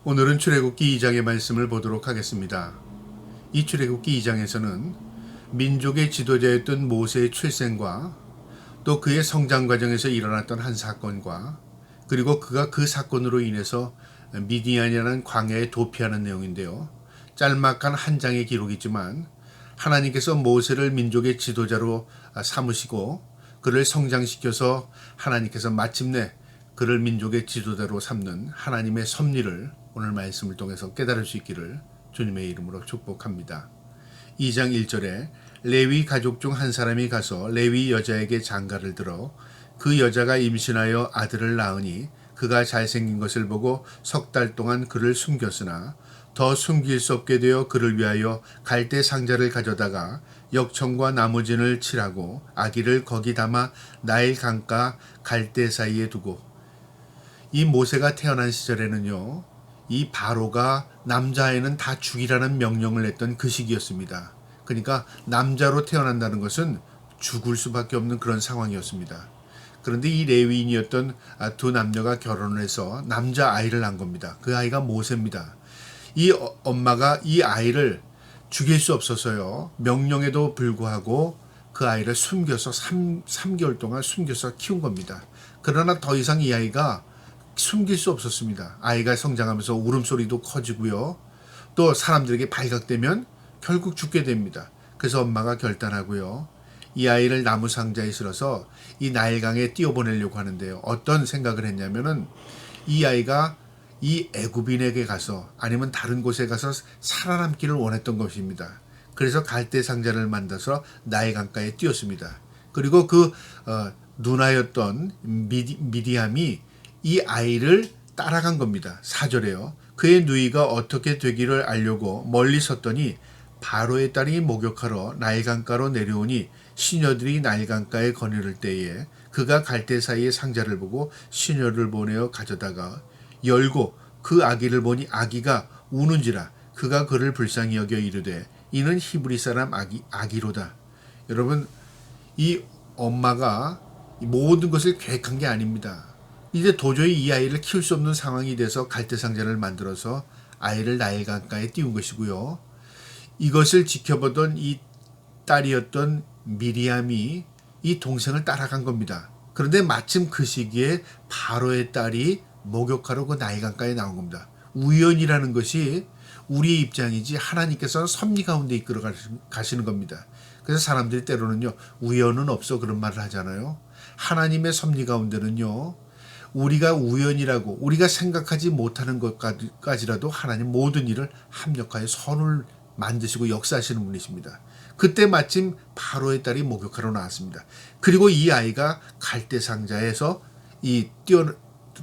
오늘은 출애굽기 2장의 말씀을 보도록 하겠습니다. 이 출애굽기 2장에서는 민족의 지도자였던 모세의 출생과 또 그의 성장 과정에서 일어났던 한 사건과 그리고 그가 그 사건으로 인해서 미디안이라는 광야에 도피하는 내용인데요. 짤막한 한 장의 기록이지만 하나님께서 모세를 민족의 지도자로 삼으시고 그를 성장시켜서 하나님께서 마침내 그를 민족의 지도자로 삼는 하나님의 섭리를 오늘 말씀을 통해서 깨달을 수 있기를 주님의 이름으로 축복합니다. 2장 1절에 레위 가족 중 한 사람이 가서 레위 여자에게 장가를 들어 그 여자가 임신하여 아들을 낳으니 그가 잘생긴 것을 보고 석 달 동안 그를 숨겼으나 더 숨길 수 없게 되어 그를 위하여 갈대 상자를 가져다가 역청과 나무진을 칠하고 아기를 거기 담아 나일 강가 갈대 사이에 두고. 이 모세가 태어난 시절에는요, 이 바로가 남자아이는 다 죽이라는 명령을 했던 그 시기였습니다. 그러니까 남자로 태어난다는 것은 죽을 수밖에 없는 그런 상황이었습니다. 그런데 이 레위인이었던 두 남녀가 결혼을 해서 남자아이를 낳은 겁니다. 그 아이가 모세입니다. 이 엄마가 이 아이를 죽일 수 없어서요, 명령에도 불구하고 그 아이를 숨겨서 3개월 동안 숨겨서 키운 겁니다. 그러나 더 이상 이 아이가 숨길 수 없었습니다. 아이가 성장하면서 울음소리도 커지고요, 또 사람들에게 발각되면 결국 죽게 됩니다. 그래서 엄마가 결단하고요, 이 아이를 나무 상자에 실어서 이 나일강에 띄워보내려고 하는데요. 어떤 생각을 했냐면은 이 아이가 이 애굽인에게 가서 아니면 다른 곳에 가서 살아남기를 원했던 것입니다. 그래서 갈대 상자를 만들어서 나일강가에 띄웠습니다. 그리고 그 누나였던 미디암이 이 아이를 따라간 겁니다. 4절에요. 그의 누이가 어떻게 되기를 알려고 멀리 섰더니 바로의 딸이 목욕하러 나일강가로 내려오니 시녀들이 나일강가에 거느릴 때에 그가 갈대 사이에 상자를 보고 시녀를 보내어 가져다가 열고 그 아기를 보니 아기가 우는지라 그가 그를 불쌍히 여겨 이르되 이는 히브리 사람 아기로다. 여러분, 이 엄마가 모든 것을 계획한 게 아닙니다. 이제 도저히 이 아이를 키울 수 없는 상황이 돼서 갈대 상자를 만들어서 아이를 나일강가에 띄운 것이고요. 이것을 지켜보던 이 딸이었던 미리암이 이 동생을 따라간 겁니다. 그런데 마침 그 시기에 바로의 딸이 목욕하러 그 나일강가에 나온 겁니다. 우연이라는 것이 우리의 입장이지 하나님께서는 섭리 가운데 이끌어 가시는 겁니다. 그래서 사람들이 때로는요, 우연은 없어 그런 말을 하잖아요. 하나님의 섭리 가운데는요, 우리가 우연이라고 우리가 생각하지 못하는 것까지라도 하나님 모든 일을 합력하여 선을 만드시고 역사하시는 분이십니다. 그때 마침 바로의 딸이 목욕하러 나왔습니다. 그리고 이 아이가 갈대 상자에서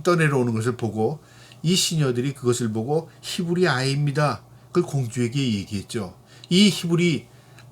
떠내려오는 것을 보고 이 시녀들이 그것을 보고 히브리 아이입니다. 그걸 공주에게 얘기했죠. 이 히브리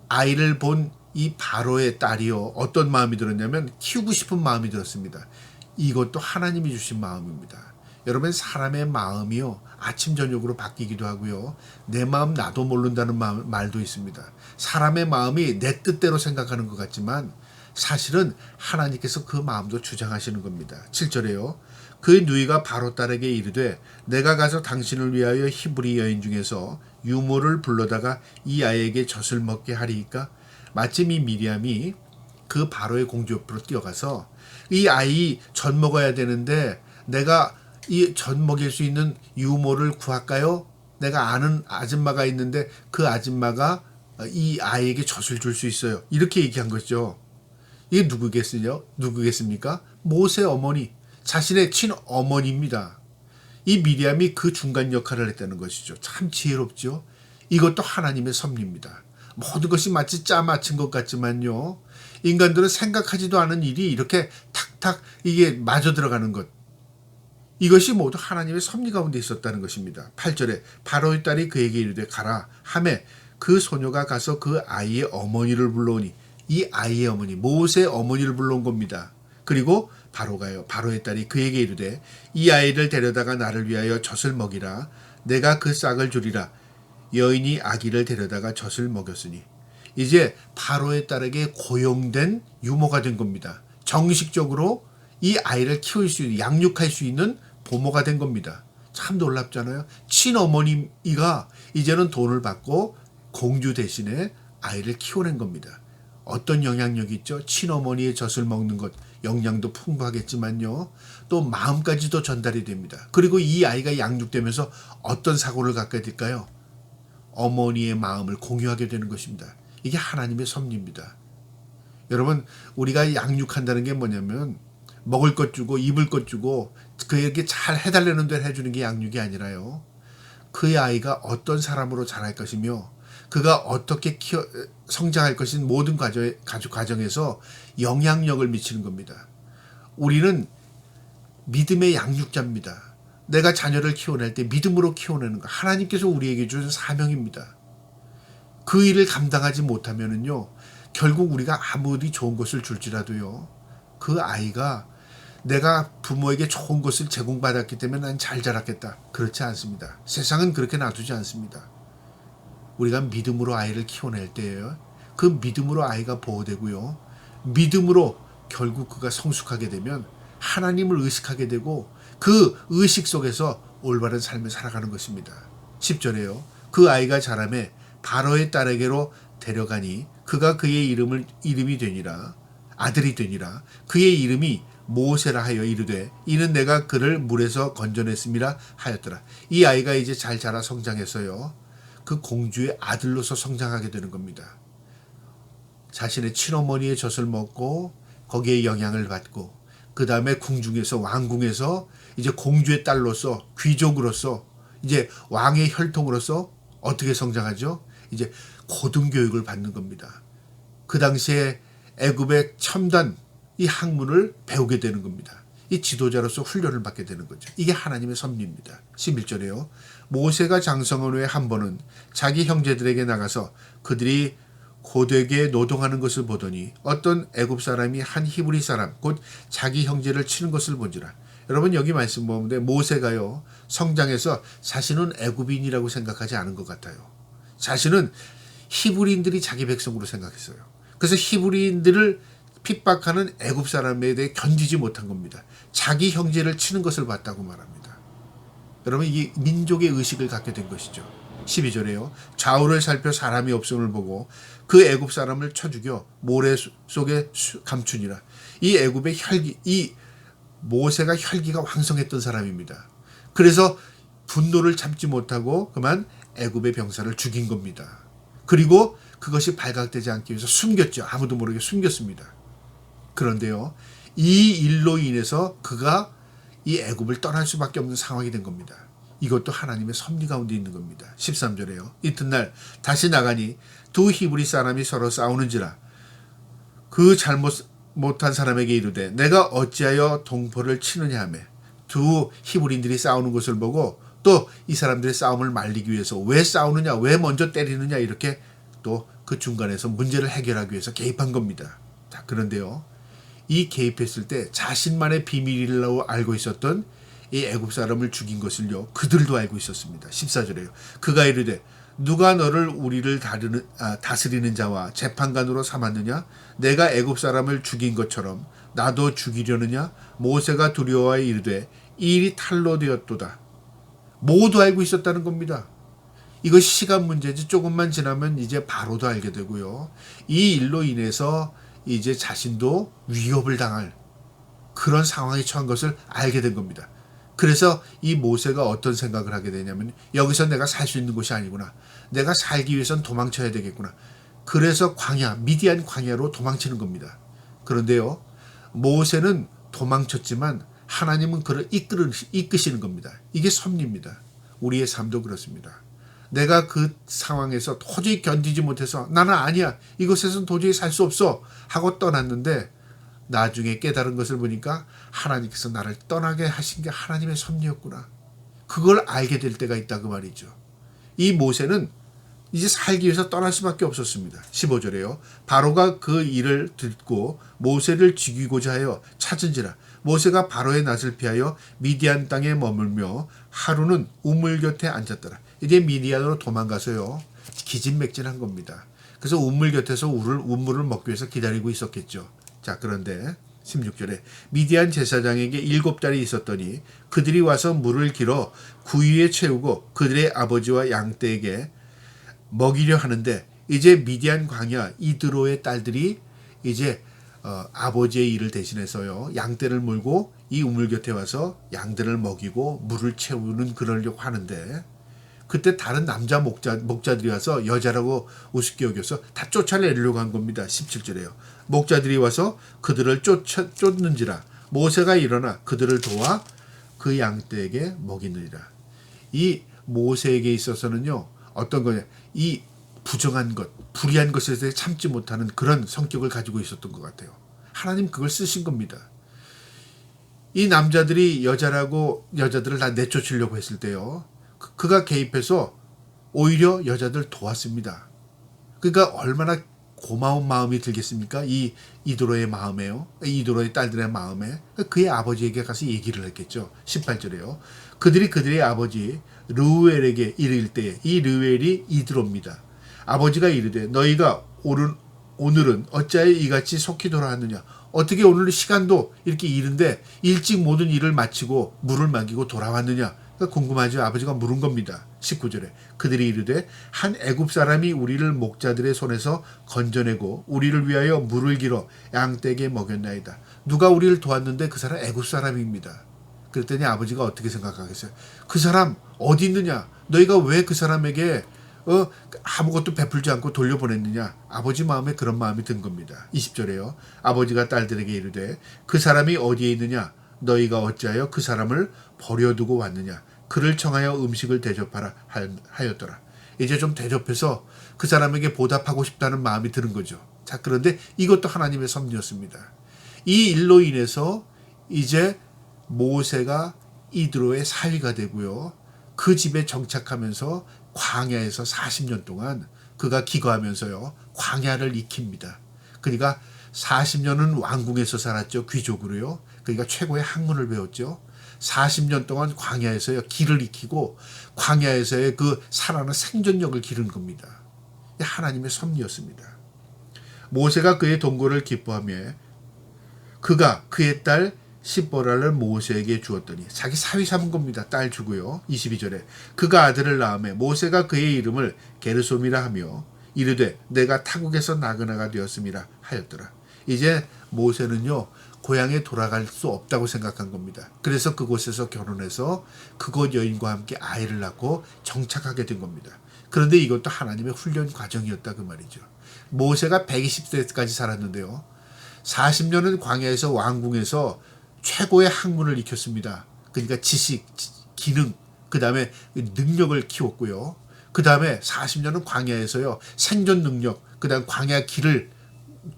아이를 본 이 바로의 딸이요, 어떤 마음이 들었냐면 키우고 싶은 마음이 들었습니다. 이것도 하나님이 주신 마음입니다. 여러분, 사람의 마음이요, 아침 저녁으로 바뀌기도 하고요, 내 마음 나도 모른다는 말도 있습니다. 사람의 마음이 내 뜻대로 생각하는 것 같지만 사실은 하나님께서 그 마음도 주장하시는 겁니다. 7절에요. 그의 누이가 바로 딸에게 이르되 내가 가서 당신을 위하여 히브리 여인 중에서 유모를 불러다가 이 아이에게 젖을 먹게 하리이까. 마침 이 미리암이 그 바로의 공주 옆으로 뛰어가서 이 아이 젖 먹어야 되는데 내가 이 젖 먹일 수 있는 유모를 구할까요? 내가 아는 아줌마가 있는데 그 아줌마가 이 아이에게 젖을 줄 수 있어요. 이렇게 얘기한 거죠. 이게 누구겠습니까? 모세 어머니, 자신의 친어머니입니다. 이 미리암이 그 중간 역할을 했다는 것이죠. 참 지혜롭죠. 이것도 하나님의 섭리입니다. 모든 것이 마치 짜맞춘 것 같지만요, 인간들은 생각하지도 않은 일이 이렇게 탁탁 이게 맞아 들어가는 것, 이것이 모두 하나님의 섭리 가운데 있었다는 것입니다. 8절에 바로의 딸이 그에게 이르되 가라 하매 그 소녀가 가서 그 아이의 어머니를 불러오니, 이 아이의 어머니, 모세의 어머니를 불러온 겁니다. 그리고 바로의 딸이 그에게 이르되 이 아이를 데려다가 나를 위하여 젖을 먹이라. 내가 그 싹을 주리라. 여인이 아기를 데려다가 젖을 먹였으니. 이제 바로의 딸에게 고용된 유모가 된 겁니다. 정식적으로 이 아이를 키울 수 있는, 양육할 수 있는 부모가 된 겁니다. 참 놀랍잖아요. 친어머니가 이제는 돈을 받고 공주 대신에 아이를 키워낸 겁니다. 어떤 영향력이 있죠? 친어머니의 젖을 먹는 것, 영양도 풍부하겠지만요. 또 마음까지도 전달이 됩니다. 그리고 이 아이가 양육되면서 어떤 사고를 갖게 될까요? 어머니의 마음을 공유하게 되는 것입니다. 이게 하나님의 섭리입니다. 여러분, 우리가 양육한다는 게 뭐냐면 먹을 것 주고 입을 것 주고 그에게 잘 해달라는 대로 해주는 게 양육이 아니라요. 그의 아이가 어떤 사람으로 자랄 것이며 그가 어떻게 성장할 것인 모든 가족 과정에서 영향력을 미치는 겁니다. 우리는 믿음의 양육자입니다. 내가 자녀를 키워낼 때 믿음으로 키워내는 것. 하나님께서 우리에게 주신 사명입니다. 그 일을 감당하지 못하면은요, 결국 우리가 아무리 좋은 것을 줄지라도요, 그 아이가 내가 부모에게 좋은 것을 제공받았기 때문에 난 잘 자랐겠다. 그렇지 않습니다. 세상은 그렇게 놔두지 않습니다. 우리가 믿음으로 아이를 키워낼 때예요. 그 믿음으로 아이가 보호되고요. 믿음으로 결국 그가 성숙하게 되면 하나님을 의식하게 되고 그 의식 속에서 올바른 삶을 살아가는 것입니다. 10절에요. 그 아이가 자라매 바로의 딸에게로 데려가니 그가 그의 이름이 되니라. 아들이 되니라. 그의 이름이 모세라 하여 이르되 이는 내가 그를 물에서 건져냈음이라 하였더라. 이 아이가 이제 잘 자라 성장했어요. 그 공주의 아들로서 성장하게 되는 겁니다. 자신의 친어머니의 젖을 먹고 거기에 영향을 받고 그 다음에 궁중에서 왕궁에서 이제 공주의 딸로서 귀족으로서 이제 왕의 혈통으로서 어떻게 성장하죠? 이제 고등교육을 받는 겁니다. 그 당시에 애굽의 첨단 이 학문을 배우게 되는 겁니다. 이 지도자로서 훈련을 받게 되는 거죠. 이게 하나님의 섭리입니다. 11절에요. 모세가 장성한 후에 한 번은 자기 형제들에게 나가서 그들이 고되게 노동하는 것을 보더니 어떤 애굽 사람이 한 히브리 사람 곧 자기 형제를 치는 것을 본지라. 여러분 여기 말씀 보면 모세가요 성장해서 자신은 애굽인이라고 생각하지 않은 것 같아요. 자신은 히브리인들이 자기 백성으로 생각했어요. 그래서 히브리인들을 핍박하는 애굽 사람에 대해 견디지 못한 겁니다. 자기 형제를 치는 것을 봤다고 말합니다. 여러분 이게 민족의 의식을 갖게 된 것이죠. 12절에요. 좌우를 살펴 사람이 없음을 보고 그 애굽 사람을 쳐 죽여 모래 속에 감추니라. 이 애굽의 혈기, 이 모세가 혈기가 왕성했던 사람입니다. 그래서 분노를 참지 못하고 그만 애굽의 병사를 죽인 겁니다. 그리고 그것이 발각되지 않기 위해서 숨겼죠. 아무도 모르게 숨겼습니다. 그런데요, 이 일로 인해서 그가 이 애굽을 떠날 수밖에 없는 상황이 된 겁니다. 이것도 하나님의 섭리 가운데 있는 겁니다. 13절에요. 이튿날 다시 나가니 두 히브리 사람이 서로 싸우는지라 그 잘못 못한 사람에게 이르되 내가 어찌하여 동포를 치느냐 하며 두 히브리인들이 싸우는 것을 보고 또 이 사람들의 싸움을 말리기 위해서 왜 싸우느냐 왜 먼저 때리느냐 이렇게 또 그 중간에서 문제를 해결하기 위해서 개입한 겁니다. 자, 그런데요. 이 개입했을 때 자신만의 비밀이라고 알고 있었던 이 애굽 사람을 죽인 것을요 그들도 알고 있었습니다. 14절에요. 그가 이르되 누가 너를 우리를 다스리는 자와 재판관으로 삼았느냐? 내가 애굽 사람을 죽인 것처럼 나도 죽이려느냐? 모세가 두려워하여 이르되 이 일이 탈로 되었도다. 모두 알고 있었다는 겁니다. 이것이 시간 문제지 조금만 지나면 이제 바로도 알게 되고요. 이 일로 인해서 이제 자신도 위협을 당할 그런 상황에 처한 것을 알게 된 겁니다. 그래서 이 모세가 어떤 생각을 하게 되냐면 여기서 내가 살 수 있는 곳이 아니구나. 내가 살기 위해선 도망쳐야 되겠구나. 그래서 미디안 광야로 도망치는 겁니다. 그런데요. 모세는 도망쳤지만 하나님은 그를 이끄시는 겁니다. 이게 섭리입니다. 우리의 삶도 그렇습니다. 내가 그 상황에서 도저히 견디지 못해서 나는 아니야. 이곳에서는 도저히 살 수 없어. 하고 떠났는데 나중에 깨달은 것을 보니까 하나님께서 나를 떠나게 하신 게 하나님의 섭리였구나. 그걸 알게 될 때가 있다 그 말이죠. 이 모세는 이제 살기 위해서 떠날 수밖에 없었습니다. 15절에요. 바로가 그 일을 듣고 모세를 죽이고자 하여 찾은지라. 모세가 바로의 낯을 피하여 미디안 땅에 머물며 하루는 우물 곁에 앉았더라. 이제 미디안으로 도망가서요. 기진맥진한 겁니다. 그래서 우물 곁에서 우물을 먹기 위해서 기다리고 있었겠죠. 자, 그런데 16절에 미디안 제사장에게 7달이 있었더니 그들이 와서 물을 길어 구유에 채우고 그들의 아버지와 양떼에게 먹이려 하는데 이제 미디안 광야 이드로의 딸들이 이제 아버지의 일을 대신해서요 양떼를 몰고 이 우물 곁에 와서 양들을 먹이고 물을 채우는 그러려고 하는데 그때 다른 남자 목자들이 와서 여자라고 우습게 여겨서 다 쫓아내려고 한 겁니다. 17절에요. 목자들이 와서 그들을 쫓는지라 모세가 일어나 그들을 도와 그 양떼에게 먹이느니라. 이 모세에게 있어서는요 어떤 거냐 이 부정한 것, 불의한 것에 대해 참지 못하는 그런 성격을 가지고 있었던 것 같아요. 하나님 그걸 쓰신 겁니다. 이 남자들이 여자들을 다 내쫓으려고 했을 때요. 그가 개입해서 오히려 여자들 도왔습니다. 그러니까 얼마나 고마운 마음이 들겠습니까? 이 이도로의 마음에요. 이도로의 딸들의 마음에 그의 아버지에게 가서 얘기를 했겠죠. 18절에요. 그들이 그들의 아버지 르우엘에게 이를 때에 이 르우엘이 이드로입니다. 아버지가 이르되 너희가 오늘은 어찌하여 이같이 속히 돌아왔느냐. 어떻게 오늘 시간도 이렇게 이른데 일찍 모든 일을 마치고 물을 마기고 돌아왔느냐. 궁금하죠. 아버지가 물은 겁니다. 19절에 그들이 이르되 한 애굽 사람이 우리를 목자들의 손에서 건져내고 우리를 위하여 물을 길어 양떼에게 먹였나이다. 누가 우리를 도왔는데 그 사람 애굽 사람입니다. 그랬더니 아버지가 어떻게 생각하겠어요? 그 사람 어디 있느냐? 너희가 왜 그 사람에게 아무것도 베풀지 않고 돌려보냈느냐. 아버지 마음에 그런 마음이 든 겁니다. 20절에요. 아버지가 딸들에게 이르되 그 사람이 어디에 있느냐. 너희가 어찌하여 그 사람을 버려두고 왔느냐. 그를 청하여 음식을 대접하라 하였더라. 이제 좀 대접해서 그 사람에게 보답하고 싶다는 마음이 드는 거죠. 자, 그런데 이것도 하나님의 섭리였습니다. 이 일로 인해서 이제 모세가 이드로의 사위가 되고요. 그 집에 정착하면서 광야에서 40년 동안 그가 기거하면서요. 광야를 익힙니다. 그러니까 40년은 왕궁에서 살았죠. 귀족으로요. 그러니까 최고의 학문을 배웠죠. 40년 동안 광야에서요. 길을 익히고 광야에서의 그 살아는 생존력을 기른 겁니다. 하나님의 섭리였습니다. 모세가 그의 동거를 기뻐하며 그가 그의 딸 십보라를 모세에게 주었더니 자기 사위 삼은 겁니다. 딸 주고요. 22절에 그가 아들을 낳으며 모세가 그의 이름을 게르솜이라 하며 이르되 내가 타국에서 나그네가 되었음이라 하였더라. 이제 모세는요. 고향에 돌아갈 수 없다고 생각한 겁니다. 그래서 그곳에서 결혼해서 그곳 여인과 함께 아이를 낳고 정착하게 된 겁니다. 그런데 이것도 하나님의 훈련 과정이었다 그 말이죠. 모세가 120세까지 살았는데요. 40년은 광야에서 왕궁에서 최고의 학문을 익혔습니다. 그러니까 지식, 기능, 그 다음에 능력을 키웠고요. 그 다음에 40년은 광야에서요. 생존 능력, 그 다음 광야 지리를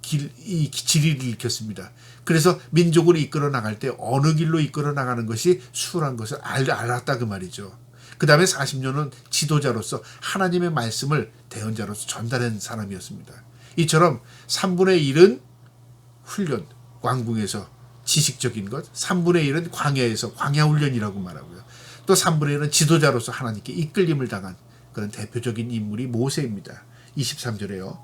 익혔습니다. 그래서 민족을 이끌어 나갈 때 어느 길로 이끌어 나가는 것이 수월한 것을 알았다 그 말이죠. 그 다음에 40년은 지도자로서 하나님의 말씀을 대언자로서 전달한 사람이었습니다. 이처럼 3분의 1은 훈련, 왕궁에서 지식적인 것, 3분의 1은 광야에서 광야훈련이라고 말하고요. 또 3분의 1은 지도자로서 하나님께 이끌림을 당한 그런 대표적인 인물이 모세입니다. 23절에요.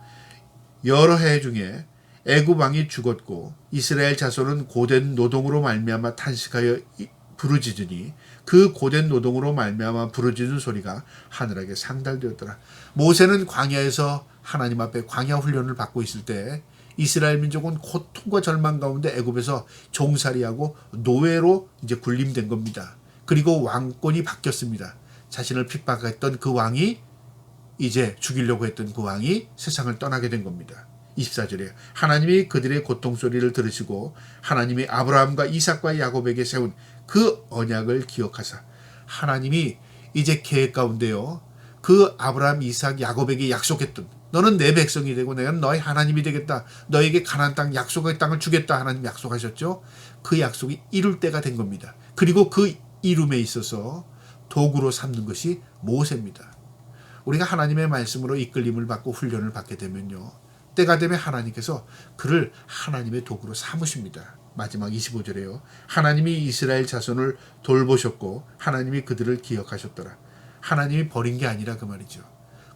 여러 해 중에 애굽 왕이 죽었고 이스라엘 자손은 고된 노동으로 말미암아 탄식하여 부르짖으니 그 고된 노동으로 말미암아 부르짖는 소리가 하늘에게 상달되었더라. 모세는 광야에서 하나님 앞에 광야 훈련을 받고 있을 때 이스라엘 민족은 고통과 절망 가운데 애굽에서 종살이하고 노예로 이제 군림된 겁니다. 그리고 왕권이 바뀌었습니다. 자신을 핍박했던 그 왕이 이제 죽이려고 했던 그 왕이 세상을 떠나게 된 겁니다. 24절에 하나님이 그들의 고통 소리를 들으시고 하나님이 아브라함과 이삭과 야곱에게 세운 그 언약을 기억하사 하나님이 이제 계획 가운데요. 그 아브라함, 이삭, 야곱에게 약속했던 너는 내 백성이 되고 내가 너의 하나님이 되겠다. 너에게 가나안 땅 약속의 땅을 주겠다. 하나님 약속하셨죠. 그 약속이 이룰 때가 된 겁니다. 그리고 그 이룸에 있어서 도구로 삼는 것이 모세입니다. 우리가 하나님의 말씀으로 이끌림을 받고 훈련을 받게 되면요. 때가 되면 하나님께서 그를 하나님의 도구로 삼으십니다. 마지막 25절에요. 하나님이 이스라엘 자손을 돌보셨고 하나님이 그들을 기억하셨더라. 하나님이 버린 게 아니라 그 말이죠.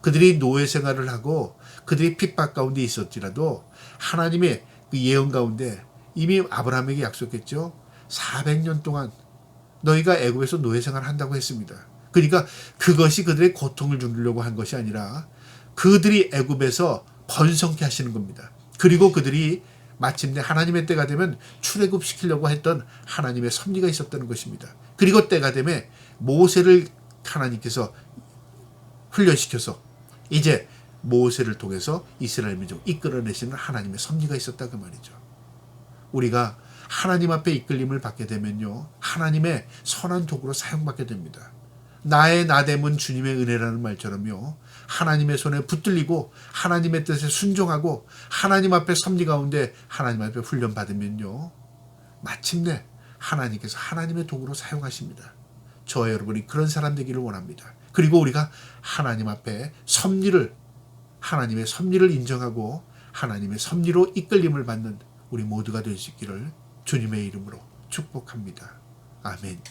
그들이 노예 생활을 하고 그들이 핍박 가운데 있었지라도 하나님의 그 예언 가운데 이미 아브라함에게 약속했죠. 400년 동안 너희가 애굽에서 노예 생활을 한다고 했습니다. 그러니까 그것이 그들의 고통을 주려고 한 것이 아니라 그들이 애굽에서 번성케 하시는 겁니다. 그리고 그들이 마침내 하나님의 때가 되면 출애굽시키려고 했던 하나님의 섭리가 있었다는 것입니다. 그리고 때가 되면 모세를 하나님께서 훈련시켜서 이제 모세를 통해서 이스라엘 민족 이끌어내시는 하나님의 섭리가 있었다 그 말이죠. 우리가 하나님 앞에 이끌림을 받게 되면요, 하나님의 선한 도구로 사용받게 됩니다. 나의 나됨은 주님의 은혜라는 말처럼요, 하나님의 손에 붙들리고 하나님의 뜻에 순종하고 하나님 앞에 섭리 가운데 하나님 앞에 훈련받으면요, 마침내 하나님께서 하나님의 도구로 사용하십니다. 저와 여러분이 그런 사람 되기를 원합니다. 그리고 우리가 하나님 앞에 하나님의 섭리를 인정하고 하나님의 섭리로 이끌림을 받는 우리 모두가 될 수 있기를 주님의 이름으로 축복합니다. 아멘.